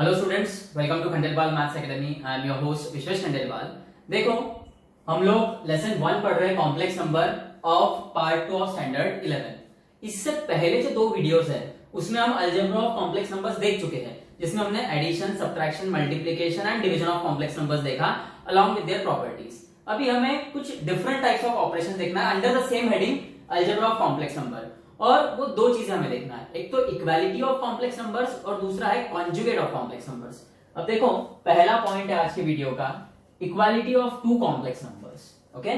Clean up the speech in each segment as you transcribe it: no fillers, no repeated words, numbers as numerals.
Hello students, welcome to Khandelwal maths academy. I am your host Vishwesh Khandelwal. देखो, हम लोग lesson 1 पढ़ रहे हैं, complex number of part 2 of standard 11। इससे पहले जो 2 वीडियोस है उसमें हम अलजेब्रा ऑफ कॉम्प्लेक्स नंबर्स देख चुके हैं, जिसमें हमने addition, subtraction, multiplication and division of complex numbers देखा अलॉन्ग विद देयर प्रॉपर्टीज। अभी हमें कुछ डिफरेंट टाइप्स ऑफ ऑपरेशंस देखना है under the same heading algebra of complex number. और वो 2 चीजें हमें देखना है, एक तो इक्वालिटी ऑफ कॉम्प्लेक्स नंबर्स और दूसरा है कॉन्जुगेट ऑफ कॉम्प्लेक्स नंबर्स। अब देखो, पहला पॉइंट है आज की वीडियो का equality of 2 complex numbers. Okay,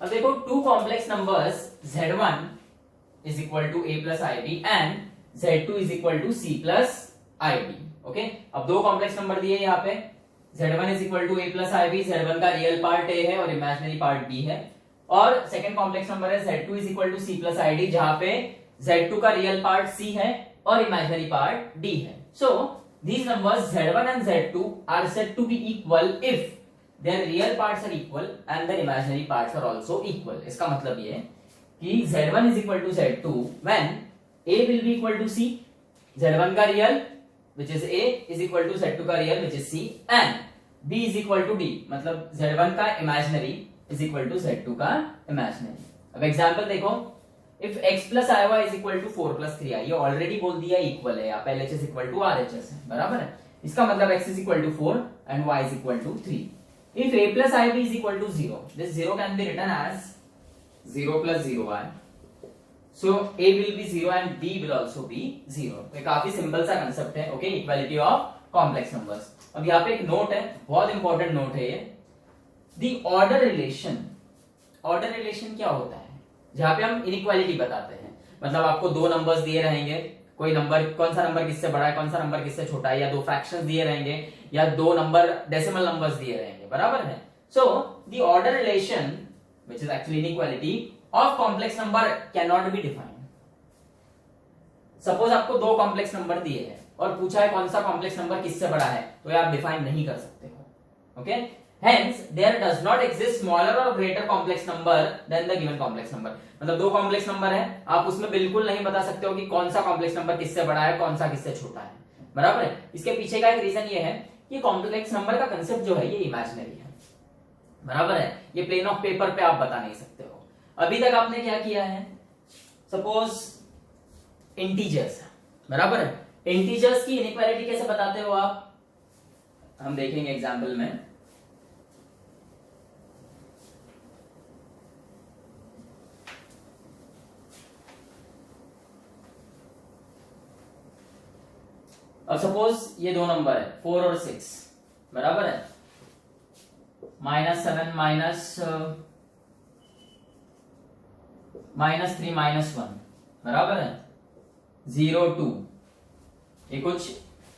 अब देखो 2 complex numbers z1 is equal to a plus ib and z2 is equal to c plus ib। Okay, अब 2 कॉम्प्लेक्स नंबर दिए यहाँ पे, z1 is equal to a plus ib, z1 का real part a है और imaginary part b है, और second complex number है z2 is equal to c plus id, जहां पे z2 का रियल पार्ट c है और इमेजिनरी पार्ट d है। सो these numbers z1 and z2 are said to be equal if their real parts are equal and their imaginary parts are also equal। इसका मतलब ये है कि z1 is equal to z2 when a will be equal to c, z1 का real which is a is equal to z2 का real which is c, and b is equal to d, मतलब z1 का imaginary is equal to z2 का imaginary। अब example देखो, if x plus iy is equal to 4 plus 3i, ये already बोल दिया equal है, यहाँ पे LHS equal to RHS है, बराबर है। इसका मतलब x is equal to 4 and y is equal to 3। if a plus ib is equal to 0, this 0 can be written as 0 plus 0i, so a will be 0 and b will also be 0। ये काफी simple सा concept है। Okay, equality of complex numbers. अब यहाँ पे एक note है, बहुत इंपॉर्टेंट नोट है ये, दी ऑर्डर रिलेशन। ऑर्डर रिलेशन क्या होता है? जहां पे हम इनइक्वालिटी बताते हैं, मतलब आपको 2 नंबर्स दिए रहेंगे, कोई नंबर, कौन सा नंबर किससे बड़ा है, कौन सा नंबर किससे छोटा है, या 2 फ्रैक्शंस दिए रहेंगे, या 2 नंबर डेसिमल नंबर्स दिए रहेंगे, बराबर है। So the order relation which is actually inequality of complex number can not be defined. Suppose आपको 2 कॉम्प्लेक्स नंबर दिए हैं और पूछा है कौन सा कॉम्प्लेक्स नंबर किससे बड़ा है, तो ये आप डिफाइन नहीं कर सकते हो। Okay, hence there does not exist smaller or greater complex number than the given complex number। मतलब 2 कॉम्प्लेक्स नंबर है, आप उसमें बिल्कुल नहीं बता सकते हो कि कौन सा कॉम्प्लेक्स नंबर किससे बड़ा है, कौन सा किससे छोटा है, बराबर है। इसके पीछे का एक रीजन ये है कि कॉम्प्लेक्स नंबर का कंसेप्ट जो है ये इमेजिनरी है, बराबर है। ये प्लेन ऑफ पेपर पे आप बता नहीं सकते हो। अभी तक आपने क्या किया है, सपोज इंटीजर्स, बराबर है। इंटीजर्स की इनइक्वालिटी कैसे बताते हो आप, हम देखेंगे एग्जाम्पल में। अब सपोज ये 2 नंबर है 4 और 6, बराबर है। -7 -3 -1, बराबर है। 0 2, ये कुछ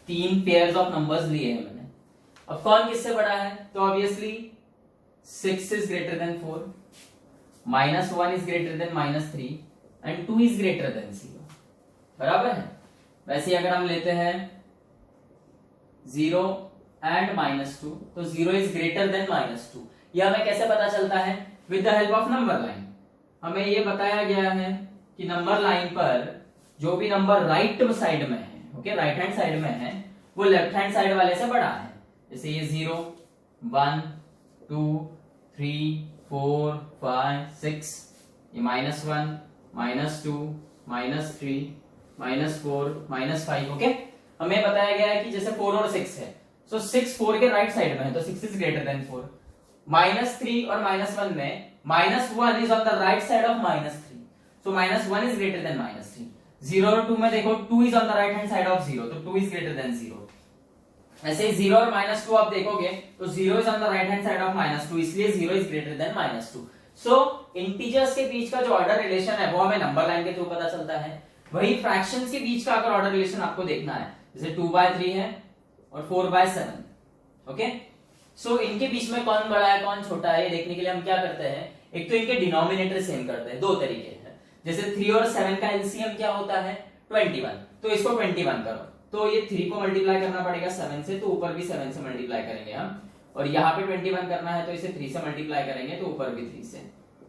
3 पेयर्स ऑफ नंबर्स लिए हैं मैंने। अब कौन किससे बड़ा है, तो obviously 6 is greater than 4, -1 is greater than -3 and 2 is greater than 0, बराबर है। वैसे अगर हम लेते हैं 0 एंड -2, तो 0 इज ग्रेटर देन -2। यह हमें कैसे पता चलता है, with the help of number line. हमें यह बताया गया है कि नंबर लाइन पर जो भी नंबर राइट साइड में है, ओके, राइट हैंड साइड में है, वो लेफ्ट हैंड साइड वाले से बड़ा है। जैसे ये 0 1 2 3 4 5 6, ये -1 -2 -3 -4 -5। ओके, हमें बताया गया है कि जैसे 4 और 6 है, सो 6 4 के राइट साइड में है, तो 6 इज ग्रेटर देन 4। -3 और -1 में -1 is on the right side of -3, so -1 is greater than -3। 0 और 2 में देखो 2 is on the right hand side of 0, तो 2 इज ग्रेटर देन 0। ऐसे 0 और -2 आप देखोगे तो 0 is on the right hand side of -2, इसलिए 0 is greater than -2। So integers के बीच का जो ऑर्डर रिलेशन है वो हमें नंबर लाइन के थ्रू पता चलता है। वही फ्रैक्शंस के बीच का अगर ऑर्डर रिलेशन आपको देखना है, जैसे 2/3 है और 4/7, ओके, सो इनके बीच में कौन बड़ा है कौन छोटा है, ये देखने के लिए हम क्या करते हैं, एक तो इनके डिनोमिनेटर सेम करते हैं। 2 तरीके हैं, जैसे 3 और 7 का एलसीएम क्या होता है 21, तो इसको 21 करो, तो ये 3 को मल्टीप्लाई करना पड़ेगा 7 से, तो ऊपर भी 7 से मल्टीप्लाई करेंगे हम, और यहाँ पे 21 करना है तो इसे 3 से मल्टीप्लाई करेंगे, तो ऊपर भी 3 से।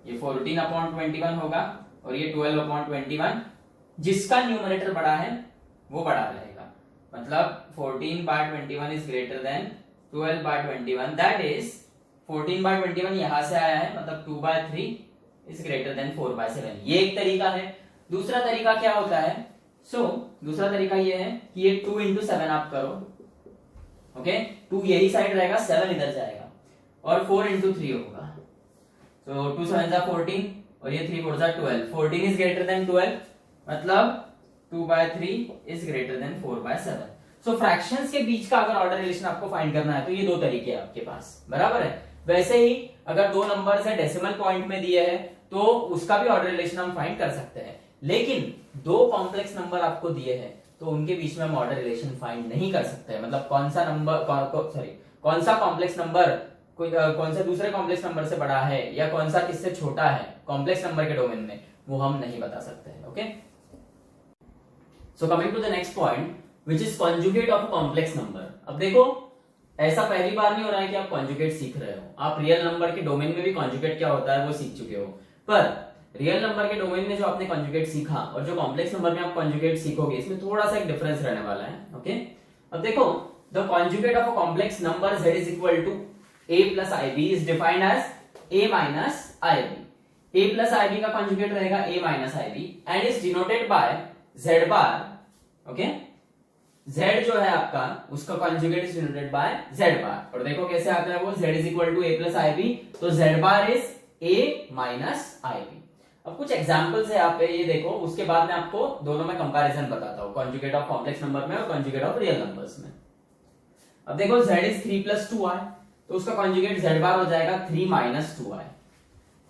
ये 14/21 होगा और ये 12/21, जिसका न्यूमरेटर बड़ा है वो बड़ा रहेगा, मतलब 14/21 is greater than 12/21, that is 14/21 यहां से आया है, मतलब 2/3 इज ग्रेटर देन 4/7। ये एक तरीका है। दूसरा तरीका क्या होता है? दूसरा तरीका ये है कि ये 2 into 7 आप करो, ओके, 2 यही साइड रहेगा, 7 इधर जाएगा, और 4 into 3 होगा। तो 2 7 जा 14 और ये 3 4 जा 12, 14 इज ग्रेटर देन 12, मतलब 2/3 is greater than 4/7। So fractions के बीच का अगर ऑर्डर रिलेशन आपको फाइंड करना है तो ये दो तरीके हैं आपके पास, बराबर है। वैसे ही अगर दो नंबर्स है डेसिमल पॉइंट में दिए हैं तो उसका भी ऑर्डर रिलेशन हम फाइंड कर सकते हैं, लेकिन दो कॉम्प्लेक्स नंबर आपको दिए हैं तो उनके बीच में हम ऑर्डर रिलेशन फाइंड नहीं कर सकते। मतलब कौन सा नंबर कौन सा कॉम्प्लेक्स नंबर कौन सा दूसरे कॉम्प्लेक्स नंबर से बड़ा है या कौन सा किससे छोटा है कॉम्प्लेक्स नंबर के डोमेन में, वो हम नहीं बता सकते हैं। Okay, so coming to the next point which is conjugate of complex number. अब देखो, ऐसा पहली बार नहीं हो रहा है कि आप कॉन्जुगेट सीख रहे हो, आप रियल नंबर के डोमेन में भी कॉन्जुगेट क्या होता है वो सीख चुके हो, पर रियल नंबर के डोमेन में जो आपने कॉन्जुगेट सीखा और जो कॉम्प्लेक्स नंबर में आप कॉन्जुगेट सीखोगे इसमें थोड़ा सा एक डिफरेंस रहने वाला है। ओके, अब देखो, the conjugate of a complex number z is equal to a plus ib is defined as a minus ib। a plus ib का कॉन्जुगेट रहेगा a minus ib and is denoted by z bar. Okay, z जो है आपका उसका conjugate is denoted by z bar, और देखो कैसे आता है वो, z is equal to a plus ib, तो z bar is a minus ib। अब कुछ एग्जांपल्स है यहाँ पे, ये देखो, उसके बाद मैं आपको दोनों में कंपैरिजन बताता हूँ, कॉन्जुगेट ऑफ कॉम्प्लेक्स नंबर में और कॉन्जुगेट ऑफ रियल नंबर्स में। अब देखो, z इज 3 प्लस 2i, तो उसका कॉन्जुगेट z बार हो जाएगा 3 minus 2i।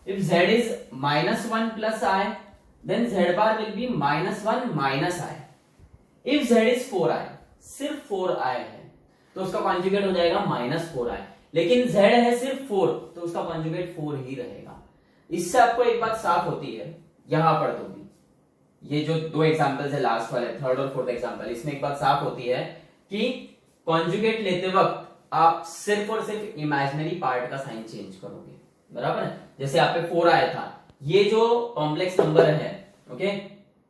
If z is minus 1 plus i, then z bar will be minus 1 minus i। If z is 4i, सिर्फ 4i है, तो उसका कॉन्जुगेट हो जाएगा माइनस 4i, लेकिन z है सिर्फ 4, तो उसका कॉन्जुगेट 4 ही रहेगा। इससे आपको एक बात साफ होती है, यहां पर तो भी ये जो दो एग्जांपल्स है लास्ट वाले, थर्ड और फोर्थ एग्जांपल, इसमें एक बात साफ होती है कि कॉन्जुगेट लेते वक्त आप सिर्फ और सिर्फ इमेजिनरी पार्ट का साइन चेंज करोगे, बराबर है। जैसे यहाँ पे 4 आया था, ये जो कॉम्प्लेक्स नंबर है, ओके,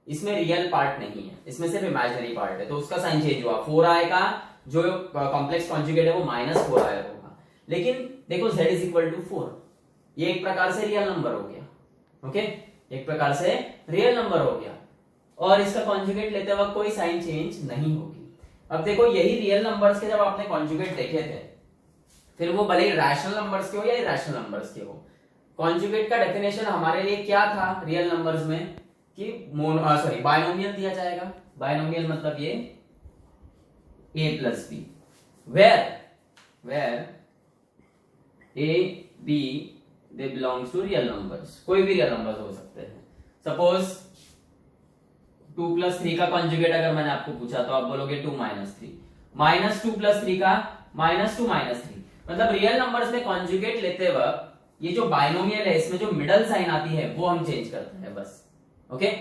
इसमें रियल पार्ट नहीं है, इसमें सिर्फ इमेजिनरी पार्ट है, तो उसका साइन चेंज हुआ, 4 आएगा, जो कॉम्प्लेक्स कॉन्जुगेट है वो माइनस 4 आया होगा। लेकिन देखो z इज इक्वल टू 4, ये एक प्रकार से रियल नंबर हो गया, ओके, एक प्रकार से रियल नंबर हो गया, और इसका कॉन्जुगेट लेते वक्त कोई साइन चेंज नहीं होगी। अब देखो, यही रियल नंबर्स के जब आपने कॉन्जुगेट देखे थे, फिर वो भले ही रैशनल नंबर्स के हो या इरैशनल नंबर्स के हो, कॉन्जुगेट का डेफिनेशन हमारे लिए क्या था रियल नंबर्स में, कि बायनोमियल दिया जाएगा। बायनोमियल मतलब ये a plus B, where a b they belongs to real numbers, कोई भी रियल नंबर्स हो सकते हैं। सपोज 2 प्लस 3 का कॉन्जुगेट अगर मैंने आपको पूछा तो आप बोलोगे 2 माइनस 3, माइनस 2 प्लस 3 का माइनस 2 माइनस 3। मतलब रियल नंबर्स में कॉन्जुगेट लेते वक्त ये जो बाइनोमियल है इसमें जो मिडल साइन आती है वो हम चेंज करते हैं बस, ओके।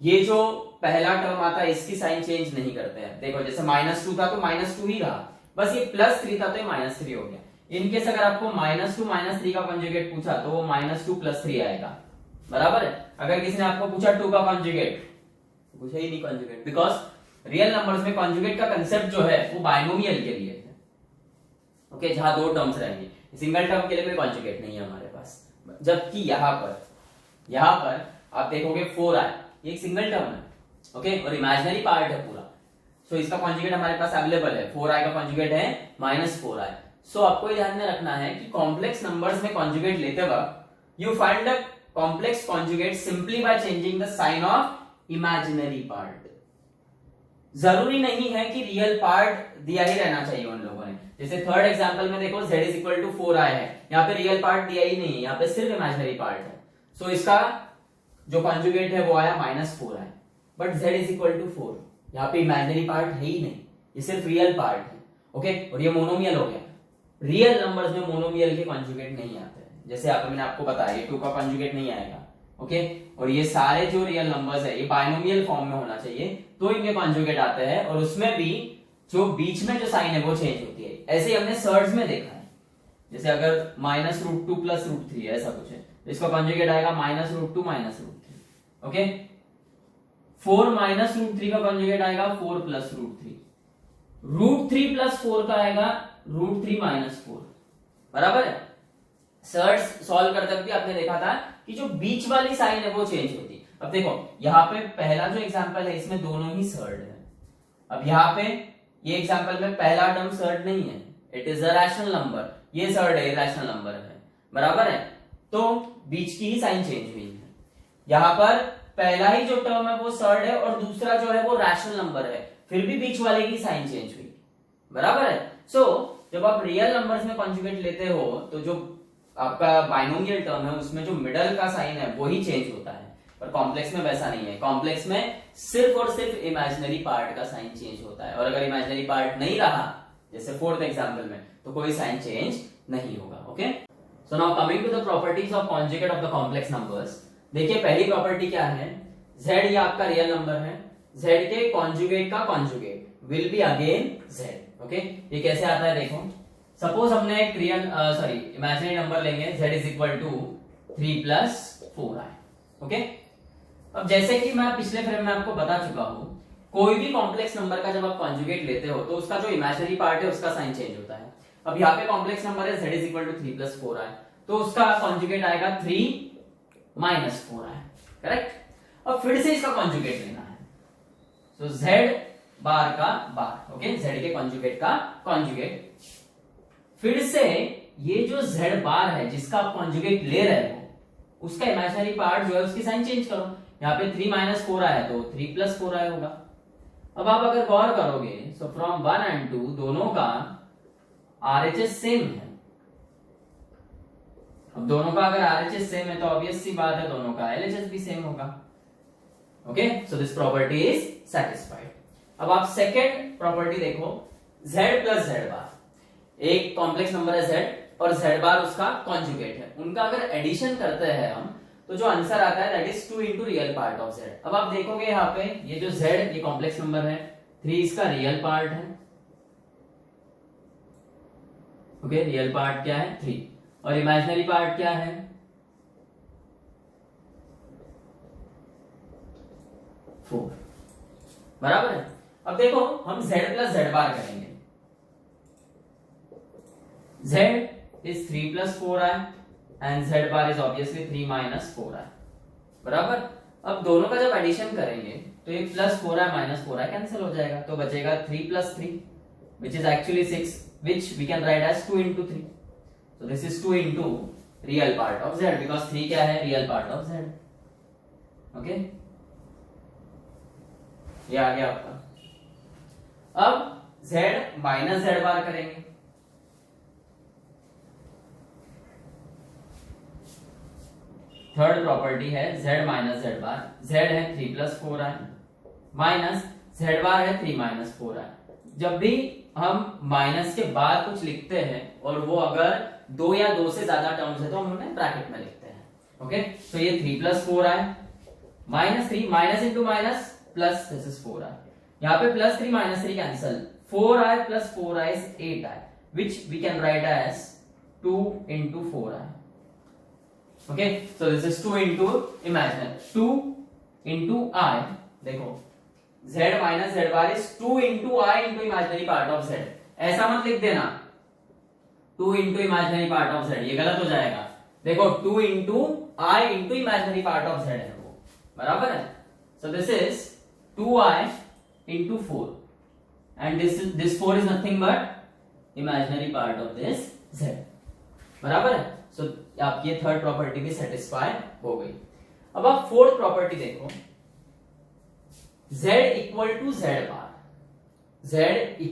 ये जो पहला टर्म आता है इसकी साइन चेंज नहीं करते हैं। देखो, जैसे माइनस 2 था तो माइनस 2 ही रहा, बस ये प्लस 3 था तो ये माइनस 3 हो गया। इनकेस अगर आपको माइनस 2 माइनस 3 का कॉन्जुगेट पूछा तो वो माइनस 2 प्लस 3 आएगा, बराबर है। अगर किसी ने आपको पूछा 2 का कॉन्जुगेट, पूछा ही नहीं कॉन्जुगेट, बिकॉज रियल नंबर्स में कॉन्जुगेट का कंसेप्ट जो है वो बाइनोमियल के लिए है, ओके, जहां दो टर्म्स रहेंगे। सिंगल टर्म के लिए कोई कॉन्जुगेट नहीं है हमारे पास। जबकि यहां पर आप देखोगे 4 आए, ये एक सिंगल टर्म है, ओके, और इमेजिनरी पार्ट है पूरा, सो इसका कॉन्जुगेट हमारे पास अवेलेबल है। 4i का कॉन्जुगेट है माइनस 4i। सो आपको ध्यान में रखना है कि कॉम्प्लेक्स नंबर्स में कॉन्जुगेट लेते वक्त you find the complex conjugate simply by changing the sign of imaginary part. जरूरी नहीं है कि रियल पार्ट दिया ही रहना चाहिए उन लोगों ने। जैसे थर्ड एग्जांपल में देखो, z is equal to 4i है, यहाँ पे रियल पार्ट दिया ही नहीं है, यहाँ पे सिर्फ इमेजिनरी पार्ट है। सो इसका जो कॉन्जुगेट है वो आया minus 4i, but z is equal to 4, यहाँ पे इमेजिनरी पार्ट है ही नहीं, ये सिर्फ रियल पार्ट है, ओके। और ये मोनोमियल हो गया। रियल नंबर्स में मोनोमियल के कॉन्जुगेट नहीं आते हैं, जैसे यहाँ पे मैंने आपको बताया ये 2 का कॉन्जुगेट नहीं आएगा, ओके। और ये सारे जो रियल नंबर्स है ये बाइनोमियल फॉर्म में होना चाहिए तो इनके कॉन्जुगेट आते हैं, और उसमें भी जो बीच में जो साइन है वो चेंज होती है। ऐसे ही हमने सर्ड्स में देखा है, जैसे अगर माइनस रूट 2 प्लस रूट 3 ऐसा कुछ है तो इसका कॉन्जुगेट आएगा minus root 2 minus root 3, okay. 4 minus root 3 का कॉन्जुगेट आएगा 4 प्लस रूट 3, √3 + 4 का आएगा √3 - 4, बराबर है। सर्ड्स सॉल्व करते वक्त आपने देखा था कि जो बीच वाली साइन है वो चेंज होती। अब देखो यहाँ पे पहला जो एग्जांपल है इसमें दोनों ही सर्ड है। अब यहाँ पे ये एग्जांपल में पहला टर्म सर्ड नहीं है, it is a rational number, ये सर्ड है, रैशनल नंबर है, बराबर है। तो बीच की ही साइन चेंज हुई है। यहाँ पर पहला ही जो टर्म है वो सर्ड है और दूसरा जो है वो रैशनल नंबर है, फिर भी बीच वाले की साइन चेंज हुई, बराबर है। सो जब आप रियल नंबर्स में कॉन्जुगेट लेते हो तो जो आपका बाइनोमियल टर्म है उसमें जो मिडल का साइन है वो ही चेंज होता है, पर कॉम्प्लेक्स में वैसा नहीं है। कॉम्प्लेक्स में सिर्फ और सिर्फ इमेजिनरी पार्ट का साइन चेंज होता है, और अगर इमेजिनरी पार्ट नहीं रहा जैसे फोर्थ एग्जांपल में तो कोई साइन चेंज नहीं होगा। Okay, so now coming to the properties of conjugate of the complex numbers. देखिए पहली प्रॉपर्टी क्या है, z ये आपका रियल नंबर है, z के कॉन्जुगेट का conjugate will be again z। Okay, ये कैसे आता है देखो, सपोज हमने एक रियल इमेजिनरी नंबर लेंगे, z = 3 + 4i। ओके, अब जैसे कि मैं पिछले फ्रेम में आपको बता चुका हूं, कोई भी कॉम्प्लेक्स नंबर का जब आप कॉन्जुगेट लेते हो तो उसका जो इमेजिनरी पार्ट है उसका साइन चेंज होता है। अब यहाँ पे कॉम्प्लेक्स नंबर है z = 3 + 4i, तो उसका कॉन्जुगेट आएगा 3 - 4i, करेक्ट। अब फिर से इसका कॉन्जुगेट लेना है, तो z बार का बार, ओके, z के कॉन्जुगेट का कॉन्जुगेट। फिर से ये जो z बार है जिसका आप कॉन्जुगेट ले रहे हो उसका इमेजिनरी पार्ट जो है उसकी साइन चेंज करो। यहाँ पे 3 - 4i है तो 3 + 4i होगा। अब आप अगर गौर करोगे सो फ्रॉम 1 and 2 दोनों का RHS सेम है। अब दोनों का अगर RHS सेम है तो ऑब्वियस सी बात है दोनों का LHS भी सेम होगा। Okay, so this property is satisfied. अब आप सेकेंड प्रॉपर्टी देखो, z + z बार, एक कॉम्प्लेक्स नंबर है z और z बार उसका कॉन्जुगेट है, उनका अगर एडिशन करते हैं हम तो जो आंसर आता है that is 2 × real part of z। अब आप देखोगे यहाँ पे ये जो z ये कॉम्प्लेक्स नंबर है, 3 इसका रियल पार्ट है। ओके, रियल पार्ट क्या है 3 और इमेजिनरी पार्ट क्या है 4, बराबर है। अब देखो हम z + z बार करेंगे, z is 3 + 4i and z bar is obviously 3 - 4i, बराबर। अब दोनों का जब एडिशन करेंगे तो ये +4i - 4i कैंसिल हो जाएगा, तो बचेगा 3 + 3 which is actually 6, which we can write as 2 × 3. So this is 2 × real part of z because 3 क्या है real part of z. Okay, ये आ गया आपका। अब z - z बार करेंगे, थर्ड प्रॉपर्टी है z - z बार। z है 3 + 4i माइनस z बार है 3 - 4i। जब भी हम माइनस के बाद कुछ लिखते हैं और वो अगर 2 या 2 से ज्यादा टर्म्स है तो हम उन्हें ब्रैकेट में लिखते हैं। ओके, तो ये 3 + 4i -3 minus into minus plus, this is 4i। यहाँ पे +3 - 3 cancel, 4i + 4i is 8i which we can write as 2 × 4i. Okay, so this is 2 × imaginary 2 × I. देखो z - z bar is 2 × I × imaginary part of z। ऐसा मत लिख देना 2 × imaginary part of z, ये गलत हो जाएगा। देखो 2 × I × imaginary part of z है वो, बराबर है। So this is 2i × 4 and this 4 is nothing but imaginary part of this z, बराबर है। सो आपकी ये थर्ड प्रॉपर्टी भी सेटिस्फाई हो गई। अब आप फोर्थ प्रॉपर्टी देखो, z = z bar. z =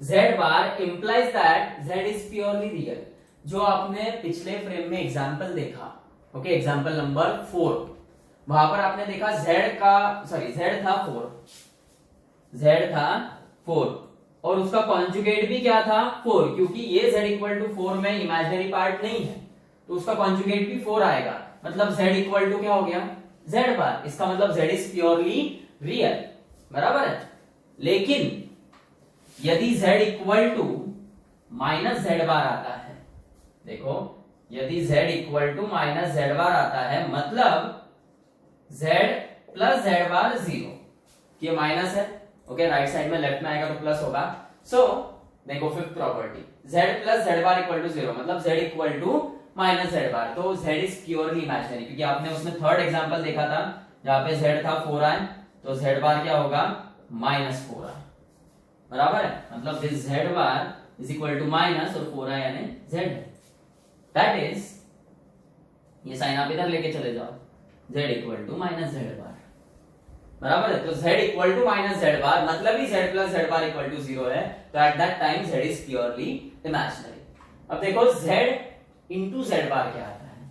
z bar implies that z is purely real। जो आपने पिछले फ्रेम में एग्जांपल देखा, ओके, एग्जांपल नंबर 4, वहां पर आपने देखा z था 4 और उसका कॉन्जुगेट भी क्या था 4, क्योंकि ये z = 4 में इमेजिनरी पार्ट नहीं है तो उसका कॉन्जुगेट भी 4 आएगा, मतलब z = क्या हो गया z बार। इसका मतलब z इज प्योरली रियल, बराबर है। लेकिन यदि z = -z बार आता है, देखो यदि z = -z बार आता है मतलब z + z बार 0, ये माइनस है ओके, राइट साइड में लेफ्ट में आएगा तो प्लस होगा। सो देखो fifth property, z plus z bar equal to 0, मतलब z equal to minus z bar, तो z इज प्योरली इमेजिनरी, क्योंकि आपने उसमें थर्ड एग्जांपल देखा था जहां पे z था 4i, तो z बार क्या होगा माइनस 4i, बराबर है, मतलब this z bar is equal to minus और 4i यानी z, दैट इज, ये साइन आप इधर लेके चले जाओ, z equal to minus z bar, बराबर है, तो z equal to minus z bar मतलब ही z plus z bar equal to 0 है, तो at that time z is purely imaginary. अब देखो z इंटू जेड बार क्या आता है,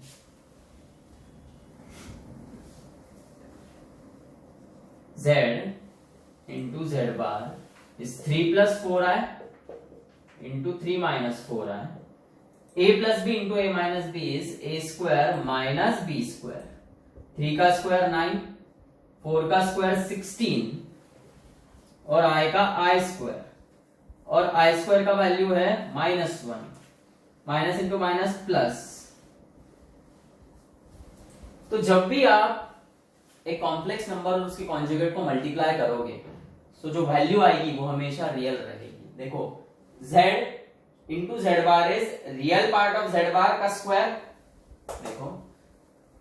z into Z bar is 3 plus 4i into 3 minus 4i, a plus B into a minus B is a square minus B square, 3 का square 9, 4 का square 16 और i का i square, और i square का value है -1, minus into minus plus. तो जब भी आप एक कॉम्प्लेक्स नंबर और उसके कॉन्जुगेट को मल्टीप्लाई करोगे तो जो वैल्यू आएगी वो हमेशा रियल रहेगी। देखो z into Z bar is real part of z bar का स्क्वायर, देखो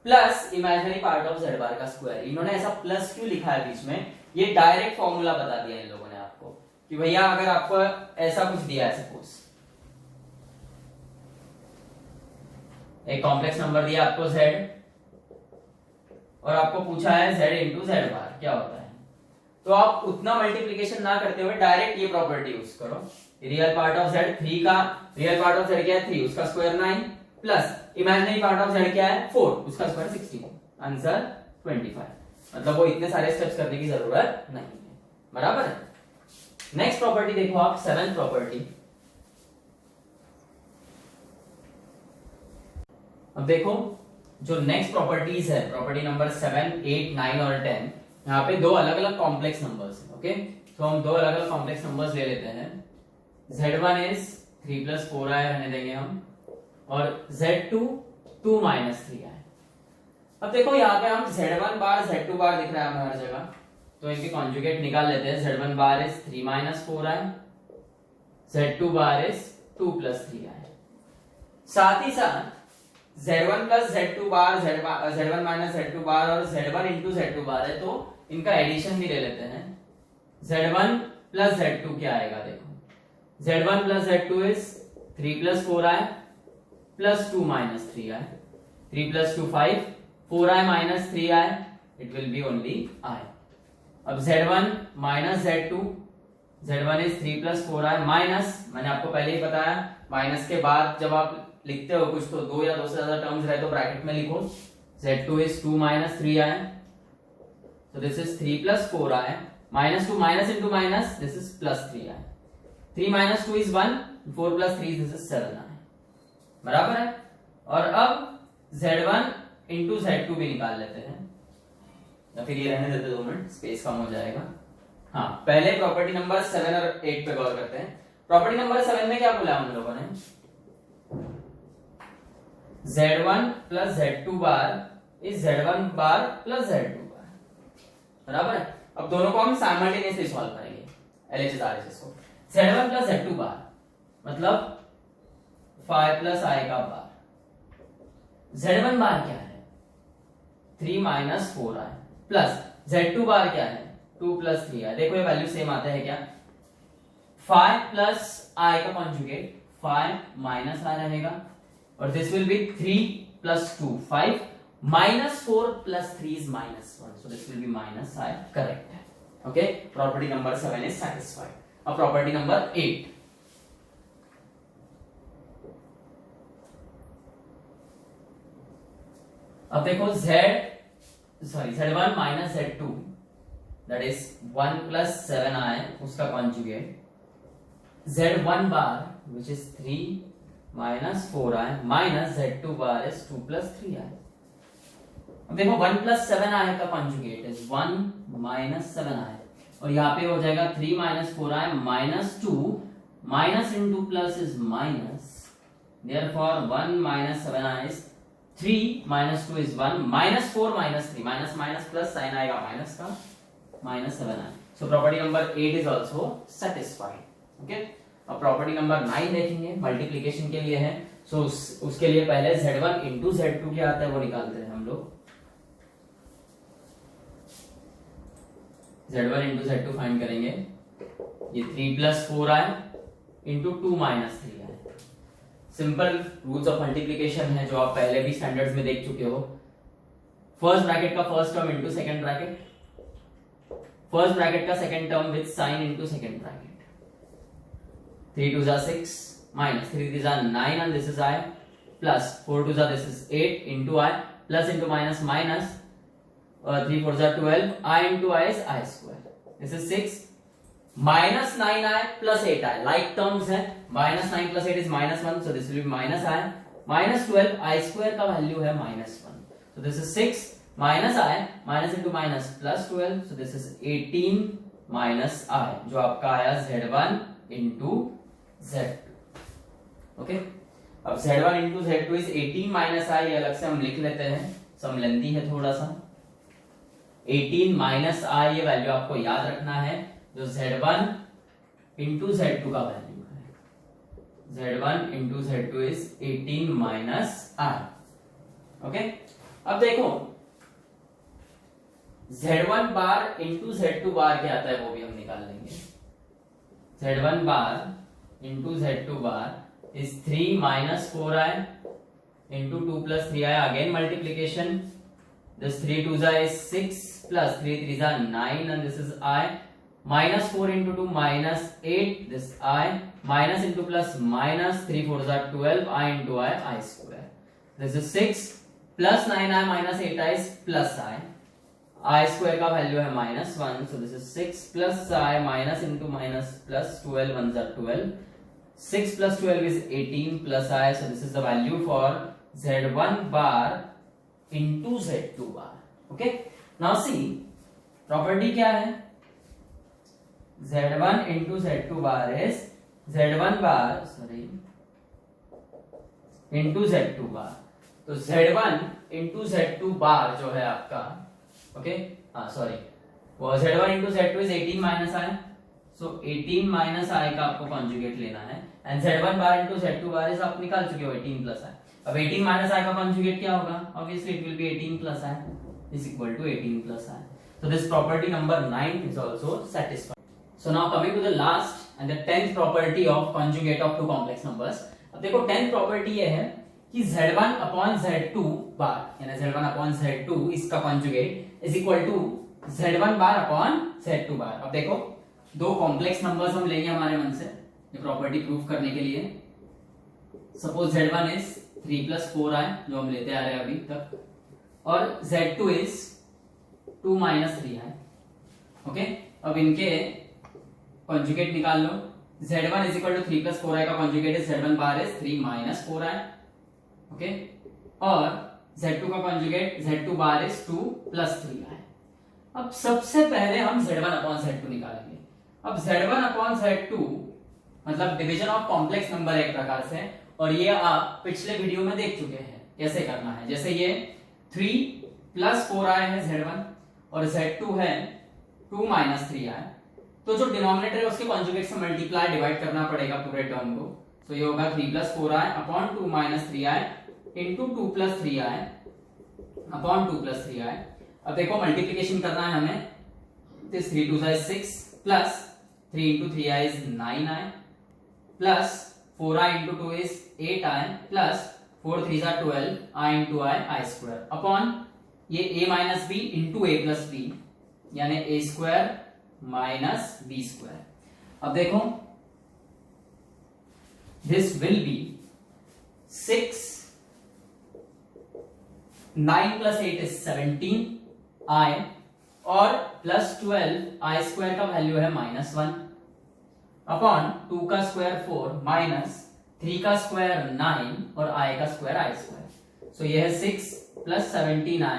plus imaginary part of z bar का स्क्वायर। इन्होंने ऐसा प्लस क्यों लिखा है बीच में, ये डायरेक्ट फॉर्मूला बता दिया इन लोगों ने आपको कि भैया अगर आपको ऐसा कुछ दिया है, सपोज एक कॉम्प्लेक्स नंबर दिया आपको z और आपको पूछा है z इंटू जेड बार क्या होता है, तो आप उतना मल्टीप्लीकेशन ना करते हुए डायरेक्ट ये प्रॉपर्टी यूज करो, रियल पार्ट ऑफ z 3 का रियल पार्ट ऑफ z क्या है 3, उसका square 9 plus imaginary part of z क्या है 4, उसका स्क्वायर 16, आंसर 25। मतलब वो इतने सारे स्टेप्स करने की जरूरत नहीं है, बराबर है। नेक्स्ट प्रॉपर्टी देखो आप, सेवेंथ प्रॉपर्टी। अब देखो जो नेक्स्ट प्रॉपर्टीज है, प्रॉपर्टी नंबर 7, 8, 9 और 10, यहाँ पे दो अलग अलग कॉम्प्लेक्स नंबर्स हैं, ओके। तो हम दो अलग अलग कॉम्प्लेक्स नंबर्स ले लेते हैं। z1 इज 3 प्लस 4i रहने देंगे हम, और z2 2 माइनस 3i। अब देखो यहाँ पे हम z1 बार z2 बार दिख रहा है हमें हर जगह, तो इनके कॉन्जुगेट निकाल लेते हैं। z1 bar is 3 minus 4i, z2 bar is 2 plus 3i। साथ ही साथ z1 प्लस z2 बार, z1 माइनस z2 बार और z1 इंटू z2 बार है, तो इनका एडिशन भी ले लेते हैं। z1 प्लस z2 क्या आएगा, देखो z1 plus z2 is 3 plus 4i plus 2 minus 3i, 3 plus 2 5, 4i minus 3i, it will be only i। अब z1 minus z2, z1 is 3 plus 4i minus, मैंने आपको पहले ही बताया माइनस के बाद जब आप लिखते हो कुछ तो दो या दो से ज्यादा टर्म्स रहे तो ब्रैकेट में लिखो। z2 is 2 minus 3i, so this is 3 plus 4i, minus 2 minus into minus, this is plus 3i, 3 minus 2 is 1, 4 plus 3 this is 7i, बराबर है। और अब z1 into z2 भी निकाल लेते हैं, या फिर ये रहने देते 2 मिनट, स्पेस कम हो जाएगा। हाँ, पहले प्रॉपर्टी नंबर 7 और 8 पे गौर करते हैं। प्रॉपर्टी नंबर 7 में क्या बोला हम लोगों ने, z1 plus z2 bar is z1 bar plus z2 बार, बराबर है। अब दोनों को हम साइमल्टेनियसली सॉल्व करेंगे, LHS RHS को। z1 प्लस z2 बार मतलब 5 प्लस i का बार, z1 बार क्या है 3 माइनस 4i प्लस z2 बार क्या है 2 प्लस 3i। देखो ये वैल्यू सेम आता है क्या, 5 प्लस i का कॉन्जुगेट 5 माइनस i रहेगा, और this will be 3 plus 2 5 minus 4 plus 3 is minus 1, so this will be minus I, correct है, okay। property number 7 is satisfied। अब property number 8, अब देखो z1 minus z2 that is 1 plus 7i, उसका conjugate z1 bar which is 3 minus 4i minus z2 bar is 2 plus 3i। अब देखो 1 plus 7i का conjugate is 1 minus 7i, और यहाँ पे हो जाएगा 3 minus 4i minus 2, minus into plus is minus, therefore 1 minus 7i is 3 minus 2 is 1, minus 4 minus 3, minus minus plus sign आएगा minus का, minus 7i. So property number 8 is also satisfied. Okay. अब property number 9 देखेंगे, multiplication के लिए है. सो उसके लिए पहले z1 इंटू z2 क्या आता है वो निकालते हैं हम लोग. z1 इंटू z2 फाइंड करेंगे. ये 3 plus 4i into 2 minus 3i. Simple rules of multiplication है जो आप पहले भी स्टैंडर्ड्स में देख चुके हो. फर्स्ट ब्रैकेट का first term into second bracket, first bracket का second term with sign into second bracket. 3 2 जा 6 minus 3 3 जा 9 and this is I plus 4 2 जा this is 8 into I plus into minus minus 3 4 जा 12 I into I is I square. This is 6 minus 9I plus 8I like terms है. minus 9 plus 8 is minus 1 so this will be minus I minus 12 I square का value है minus 1. So this is 6 minus I minus into minus plus 12 so this is 18 minus I जो आपका आया Z1 into Z2. Okay. अब Z1 into Z2 is 18 minus I. ये अलग से हम लिख लेते हैं, सम लेंथी है थोड़ा सा. 18 minus I ये वैल्यू आपको याद रखना है जो Z1 into Z2 का वैल्यू है. Z1 into Z2 is 18 minus I. Okay. अब देखो Z1 बार into Z2 बार क्या आता है वो भी हम निकाल लेंगे. Z1 bar into Z2 bar is 3 minus 4i into 2 plus 3i. Again multiplication. This 3 2s is 6 plus 3 3s are 9 and this is I. Minus 4 into 2 minus 8. This I minus into plus minus 3 4s are 12 I into I square. This is 6 plus 9i minus 8i is plus I square का value है minus 1 so this is 6 plus I minus into minus plus 12 ones are 12. 6 plus 12 is 18 plus I so this is the value for Z1 bar into Z2 bar. Okay. Now see property क्या है. Z1 into Z2 bar is Z1 bar into Z2 bar. तो Z1 into Z2 bar जो है आपका okay sorry वो Z1 into Z2 is 18 minus I. So 18 minus I का आपको conjugate लेना है and Z1 bar into Z2 बार इस आप निकाल चुके हो 18 plus I. अब 18 minus I का कॉन्जुगेट क्या होगा. Obviously it will be 18 plus I is equal to 18 plus I. So this property number 9 is also satisfied. So now coming to the last and the 10th property of conjugate of two complex numbers. अब देखो 10th property ये है कि Z1 upon Z2 बार यानी Z1 upon Z2 इसका conjugate is equal to Z1 bar upon Z2 बार. अब देखो दो कॉम्प्लेक्स नंबर्स हम लेंगे हमारे मन से ये प्रॉपर्टी प्रूफ करने के लिए. Suppose Z1 is 3 plus 4i जो हम लेते आ रहे हैं अभी तक और Z2 is 2 minus 3i. Okay. अब इनके कॉन्जुगेट निकाल लो. Z1 is equal to 3 plus 4i का कॉन्जुगेट है Z1 bar is 3 minus 4i. Okay. और Z2 का conjugate Z2 bar is 2 plus 3i. अब सबसे पहले हम Z1 upon Z2 निकालेंगे. अब Z1 upon Z2 मतलब डिवीजन ऑफ कॉम्प्लेक्स नंबर एक प्रकार से और ये आप पिछले वीडियो में देख चुके हैं कैसे करना है. जैसे ये 3 plus 4i है Z1 और Z2 है 2 minus 3i. तो जो डिनोमिनेटर है उसके कॉन्जुगेट से मल्टीप्लाई डिवाइड करना पड़ेगा पूरे टर्म को. तो ये होगा 3 plus 4i upon 2 minus 3i into 2 plus 3i upon 2 plus 3i. अब देखो मल्टीप्लिकेशन करना है हमें. this 3 2 is 6 plus 3 into 3i is 9i plus 4i into 2 is 8i plus 4 3s are 12 I into I square upon ये a minus b into a plus b यानी a square minus b square. अब देखो this will be 6 9 plus 8 is 17 I और plus 12 आई square का value है -1 upon 2 का square 4 minus 3 का square 9 और i का स्क्वायर i स्क्वायर. सो ये है 6 plus 17i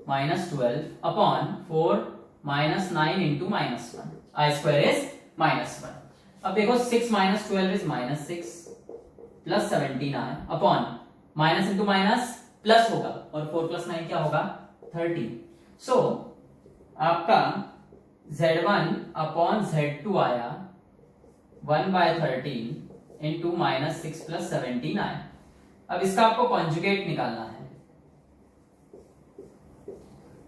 minus 12 upon 4 minus 9 into -1 i square is -1. अब देखो 6 minus 12 is -6 plus 17i upon minus into minus plus होगा और 4 प्लस 9 क्या होगा 13. सो आपका Z1 अपॉन Z2 आया 1/13 इंटू -6 + 17 आया। अब इसका आपको कॉन्जुगेट निकालना है,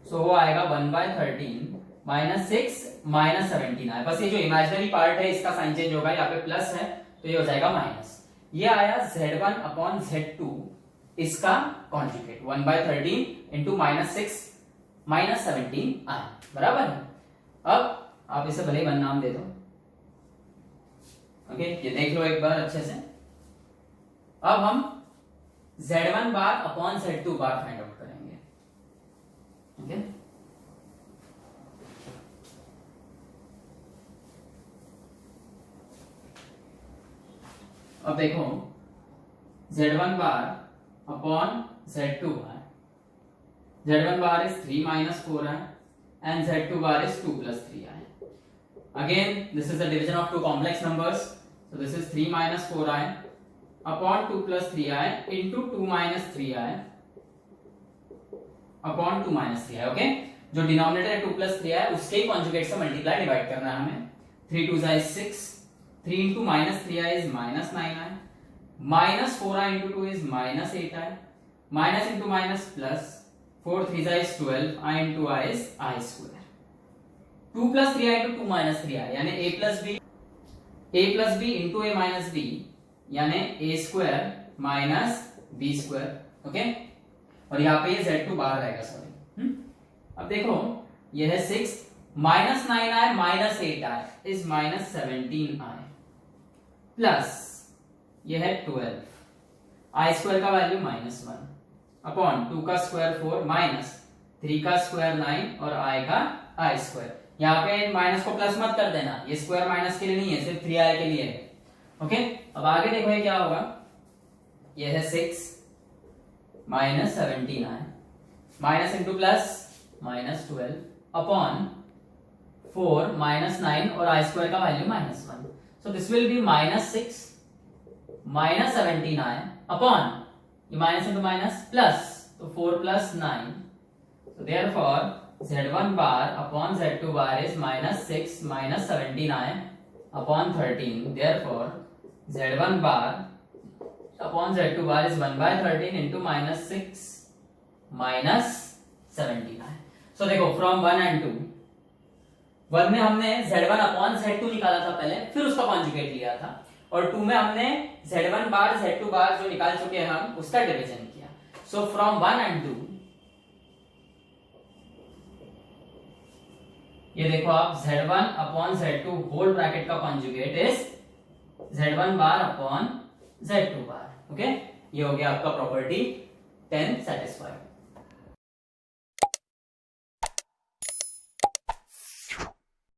सो वो आएगा 1/13 -6 -17 आया। बस ये जो इमेजिनरी पार्ट है इसका साइन चेंज होगा, यहाँ पे प्लस है तो ये हो जाएगा माइनस। ये आया Z1 अपॉन Z2 इसका कॉन्जुगेट 1/13 इंटू -6 -17 आया, बराबर है। अब आप इसे भले ही वन नाम दे दो, ओके, ये देख लो एक बार अच्छे से। अब हम Z1 बार अपॉन Z2 बार फाइंड आउट करेंगे, ओके। अब देखो Z1 bar upon Z2 bar, Z1 bar is 3 minus 4i and Z2 bar is 2 plus 3i. Again, this is the division of two complex numbers. So this is 3 minus 4i upon 2 plus 3i into 2 minus 3i upon 2 minus 3i. Okay? जो denominator है 2 plus 3i उसके conjugate से multiply divide करना है हमें। 3 2 is 6, 3 into minus 3i is minus 9i, minus 4i into 2 is minus 8i, minus into minus plus 4 3 is 12, I into I is I square. 2 plus 3i into 2 minus 3i यानी a plus b into a minus b यानी a square minus b square, okay. और यहाँ पे ये Z2 बाहर रहेगा, sorry. अब देखो ये है 6 minus 9i minus 8i is minus 17i plus ये है 12, I square का वैल्यू -1 अपॉन 2 का स्क्वायर 4 माइनस 3 का स्क्वायर 9 और i का i स्क्वायर। यहाँ पे माइनस को प्लस मत कर देना, ये स्क्वायर माइनस के लिए नहीं है, सिर्फ 3i के लिए है, ओके। अब आगे देखो ये क्या होगा, ये है 6 minus 17i minus into plus -12 upon 4 -9 और i स्क्वायर का value -1, so this will be -6 -17i upon ये माइनस इंटू माइनस प्लस, तो 4 plus 9, so therefore Z1 bar upon Z2 bar is -6 -17i upon 13, therefore Z1 bar upon Z2 bar is 1/13 into -6 -17i। so देखो from 1 and 2, 1 में हमने Z1 upon Z2 निकाला था पहले, फिर उसका कॉन्जुगेट लिया था, और 2 में हमने Z1 बार Z2 बार जो निकाल चुके हैं हम उसका डिवीजन किया। सो फ्रॉम 1 and 2 ये देखो आप Z1 upon Z2 whole bracket का conjugate is Z1 bar upon Z2 bar, okay. ये हो गया आपका प्रॉपर्टी 10 सेटिस्फाइड।